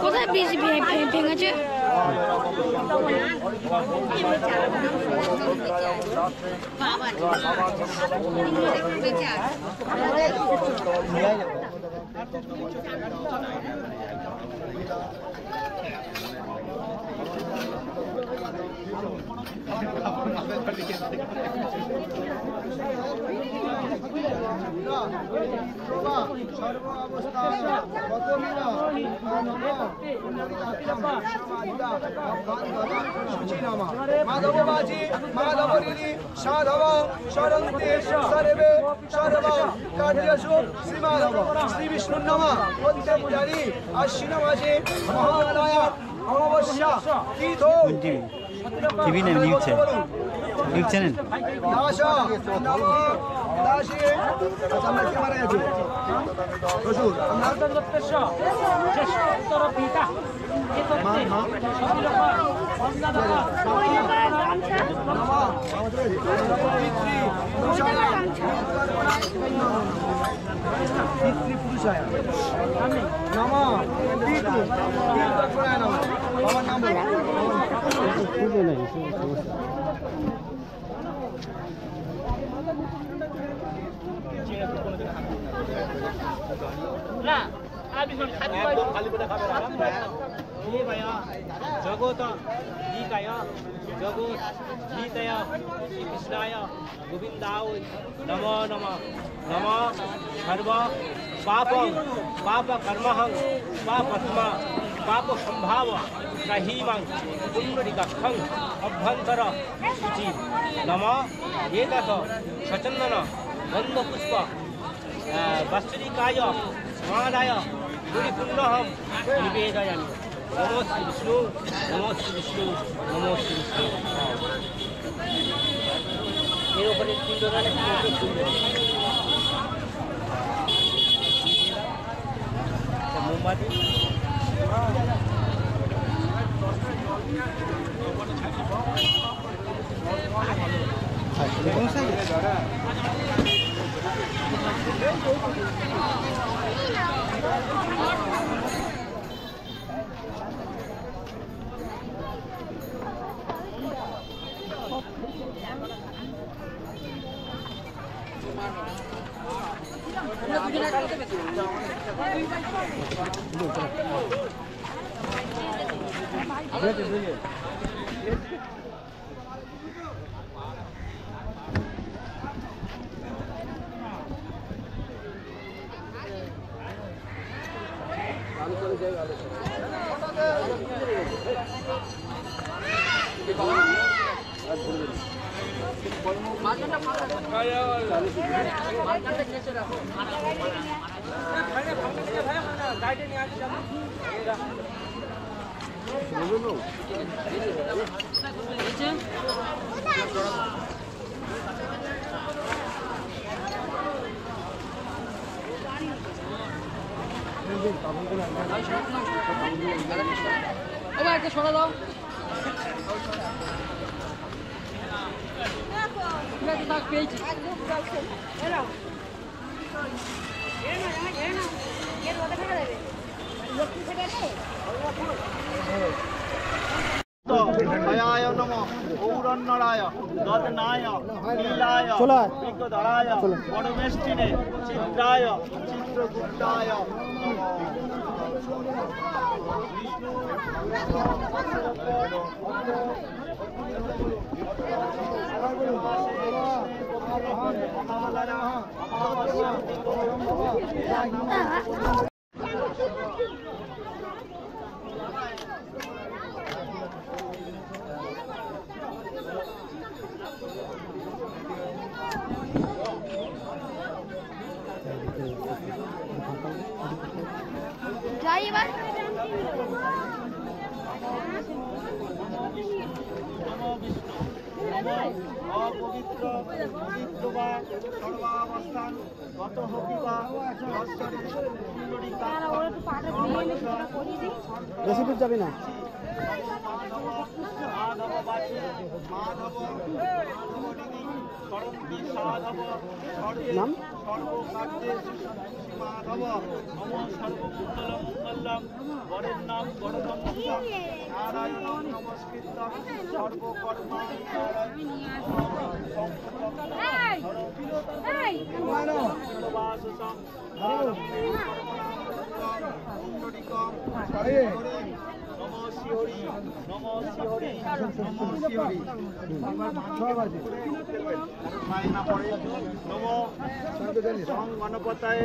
কোথায় বীজ ভেঙেছে? माधवबाजी माधवरिणी साधव शरन्ते सर्वे सर्व कार्यसु श्री माधव श्री विष्णु नमः वंदे पुजारी आश्विन मासे महालया अमावस्या तीर्थो टीवी ने न्यूज़ चैनल दाशा नमः दाशी अच्छा मैं क्या मारा है जो प्रचुर जगत गीताय जगत गीतय कृष्णाय गोविंदाय नमो नमः नमः सर्व पाप पाप कर्महं पापत्मा पाप संभाव सहीमं पुण्डरीकाक्षं अभ्यंतर शुचि नमः एतत् सचंदन गंधपुष्प वस्तुनिकाय समादाय गुरुपुण्यहं निवेदयामि नमो श्री विष्णु नमो श्री विष्णु नमो श्री विष्णु मेरे ऊपर एक पिंडदान मोमबाती भयाय नमः गौरन्नराय ददनाय लीलाय विकधराय वनमेष्टिने चित्राय चित्रगुप्ताय जाइए बात नमो विष्णु অপবিত্র পবিত্র বা সর্বাবস্থান গত হকিবা লস্করে কুণ্ডলিকা বেশি দূর যাবি না। মাধব বাচে মাধব সরন্তি সাধব নাম? সর্বকার্যে মাধব নম সর্বকুণ্ডল মঙ্গলম বরের নাম বরদম নারায়ণ নমস্কৃত সর্বকর্ম নম শিহরি নম শিহরি নম শিহরি মায়না পড়ে নম গণপতায়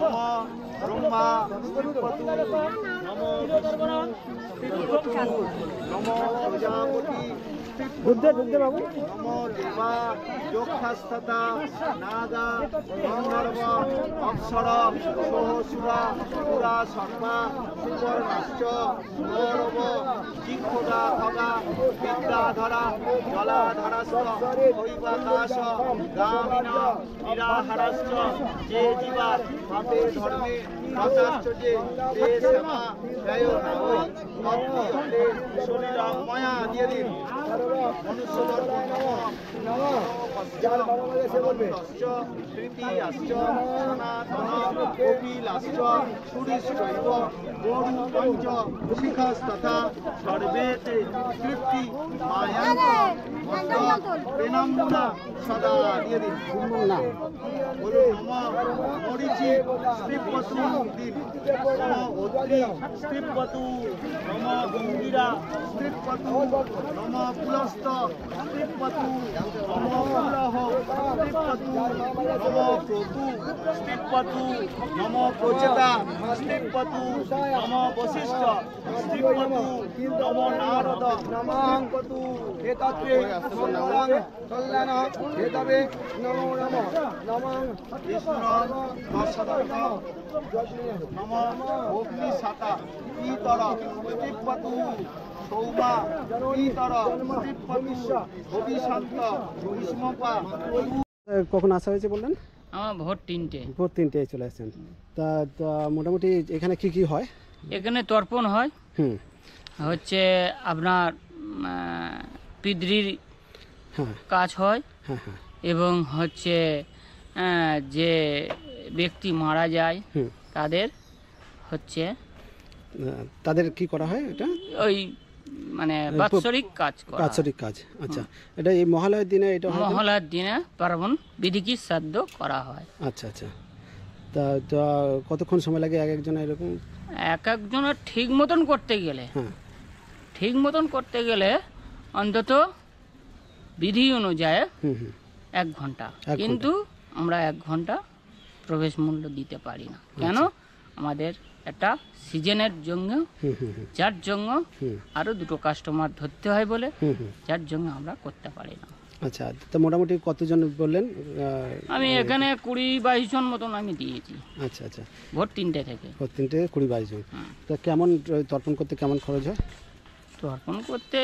নম ব্রহ্মা ত্রিপতু নম বিষ্ণু নম প্রজাপতি বাবু নম দেবা যক্ষাস্ততা নাগা গন্ধর্ব অপ্সর সহসুরা পুরা সর্বা সুবর্ণাশ্চ গৌরব জিক্ষুরা খগা বিদ্যাধরা জলাধরাশ্চ হৈবাকাশ গামিন নিরাহারাশ্চ যে জীবা পাপে ধর্মে রতাশ্চর্যে যে শ্যামা জয় নাগৈ ভক্তি হলে শরীর মায়া দিয়ে দিন মনুষ্য তৃতীয়াশ্চ সনাতন কপিলাশ্চ সুরিশ্চৈব গরু পঞ্চ শিখস্তথা সর্বেতে তৃপ্তি মায়ান্ত প্রেণাম্না সদা দিয়ে দিন বলুন নম মরিচি স্ত্রীপতু দিন নম অদ্রি স্ত্রীপতু নম গঙ্গিরা স্ত্রীপতু নম পুলস্ত স্ত্রীপতু নম পুলহ স্ত্রীপতু নম প্রতু স্ত্রীপতু নম প্রচেতা স্ত্রীপতু নম বশিষ্ঠ স্ত্রীপতু নম নারদ স্ত্রীপতু এতত্রে মঙ্গলং কল্যাণ হেতবে নমো নমঃ নমঃ বিষ্ণু দশদত্ত নম অগ্নিশাতা পিতর স্ত্রীপতু সৌমা পিতর স্ত্রীপতু ভবিষ্যন্ত ভীষ্মপা। কখন আসা হয়েছে বললেন? আমার ভোর 3টে। ভোর 3টায় চলে আসছেন। তা মোটামুটি এখানে কি কি হয়? এখানে তর্পণ হয়, হুম, হচ্ছে আপনার পিতৃর হ্যাঁ কাজ হয়, হ্যাঁ হ্যাঁ, এবং হচ্ছে যে ব্যক্তি মারা যায় হুম, তাদের হচ্ছে তাদের কি করা হয়? এটা ওই মানে বাৎসরিক কাজ করা হয়। বাৎসরিক কাজ। আচ্ছা, এটা এই মহালয়ের দিনে এটা হয়? মহলার দিনে পার্বণ বিধিকি শ্রাদ্ধ করা হয়। আচ্ছা আচ্ছা, তা কতক্ষণ সময় লাগে এক একজন এরকম? এক একজনের ঠিক মতন করতে গেলে, হ্যাঁ, ঠিক মতন করতে গেলে অন্তত বিধি অনুযায়ী হুম হুম, 1 ঘন্টা, 1 ঘন্টা। কিন্তু আমরা 1 ঘন্টা প্রবেশ মূল্য দিতে পারি না। কেন? আমাদের একটা সিজনের জন্য, হুম হুম হুম, যার জন্য হুম, আরো 2টো কাস্টমার ধরতে হয় বলে, হুম হুম। যার জন্য আমরা করতে পারি না। আচ্ছা, তো মোটামুটি কতজন বললেন? আমি এখানে 20-22 জন মতন আমি দিয়েছি আচ্ছা আচ্ছা, ভোর 3টে থেকে। ভোর 3টে 20-22 জন। হুম। তা কেমন তর্পণ করতে কেমন খরচ হয়? তর্পণ করতে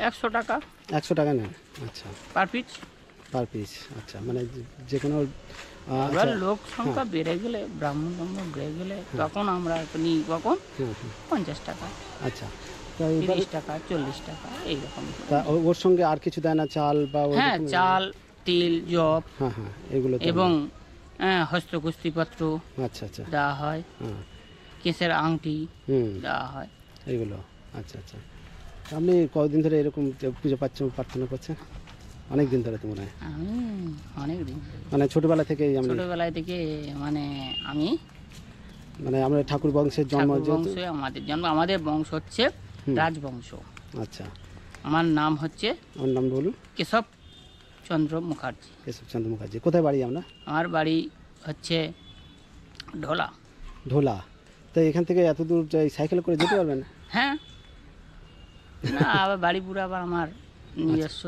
100 টাকা 100 টাকা নেন? আচ্ছা, পার পিস। Per piece. আচ্ছা, মানে যে কোনো এবার লোক সংখ্যা বেড়ে গেলে, ব্রাহ্মণ বেড়ে গেলে তখন আমরা নিই কখন হুম হুম, 50 টাকা, আচ্ছা। তা এবার 30 টাকা, 40 টাকা এইরকম। তা ওর সঙ্গে আর কিছু দেয় না? চাল বা ওই হ্যাঁ, রকম? চাল, তিল, জব হ্যাঁ হ্যাঁ, এগুলো তো এবং হস্তকুস্তিপত্র আচ্ছা আচ্ছা, দেওয়া হয়, হ্যাঁ, কেশের আংটি হুম, দেওয়া হয়। এগুলো। আচ্ছা আচ্ছা, আপনি কতদিন ধরে এরকম পুজো প্রার্থনা করছেন? অনেক দিন ধরে তো মনে হয়? আমি অনেক দিন ধরে, মানে ছোটবেলা থেকেই আমি, ছোটবেলায় থেকে, মানে আমি মানে আমরা ঠাকুর বংশের জন্ম ঠাকুর যেহেতু। বংশে আমাদের জন্ম, আমাদের বংশ হচ্ছে রাজবংশ। আচ্ছা, আমার নাম হচ্ছে আমার নাম বলুন। কেশব চন্দ্র মুখার্জি। কেশবচন্দ্র মুখার্জি। কোথায় বাড়ি আমরা? আমার বাড়ি হচ্ছে ঢোলা। ঢোলা। তো এখান থেকে এত দূর সাইকেল করে যেতে পারবেন? হ্যাঁ, না আবার বাড়ি পুরো আবার আমার নিজস্ব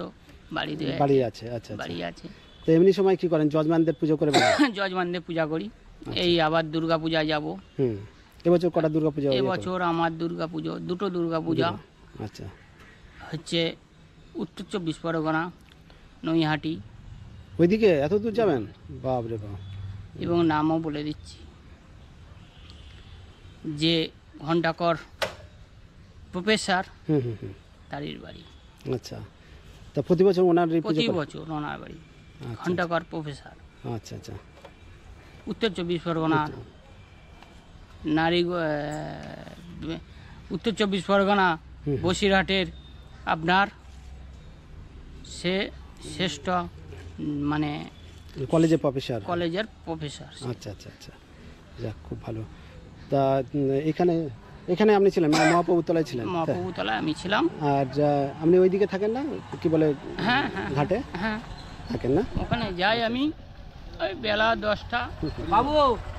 বাড়ি দিয়ে বাড়ি আছে? আচ্ছা আচ্ছা। বাড়ি আছে। তো এমনি সময় কি করেন? যজমানদের পুজো করে বেড়ান? যজমানদের পূজা করি। এই আবার দুর্গা পূজা যাব। হুম, এবছর কটা দুর্গা পূজা? এবছর আমার দুর্গা পুজো, 2টো দুর্গা পূজা আচ্ছা, হচ্ছে উত্তর 24 পরগনা, নৈহাটি, ওইদিকে এত দূর যাবেন? বাপরে বাপ। এবং নামও বলে দিচ্ছি, যে ঘণ্টাকর প্রফেসর হুম হুম হুম। তারির বাড়ি। আচ্ছা, তা প্রতি বছর ওনার এই পুজো প্রতি করেন? বছর ওনার বাড়ি আচ্ছা, ঘণ্টাকর প্রফেসর। আচ্ছা আচ্ছা। উত্তর 24 পরগনার নারী উত্তর 24 পরগনা বসিরহাটের আপনার সে শ্রেষ্ঠ মানে কলেজে প্রফেসর? কলেজের প্রফেসর। আচ্ছা আচ্ছা আচ্ছা, যাক খুব ভালো। তা এখানে এখানে আপনি ছিলেন মহাপ্রভুতলায় ছিলেন? মহাপ্রভুতলায় আমি ছিলাম। আর আপনি ওইদিকে থাকেন না, কি বলে হ্যাঁ হ্যাঁ ঘাটে হ্যাঁ, থাকেন না? ওখানে যাই আমি ওই বেলা 10টা। বাবু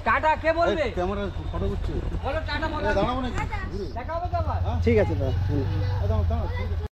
টাটা কে বলবে? ক্যামেরা ফটো করছি। বলো টাটা বলো। দাঁড়াবো নাকি? দেখা হবে তো আবার। ঠিক আছে দাদা।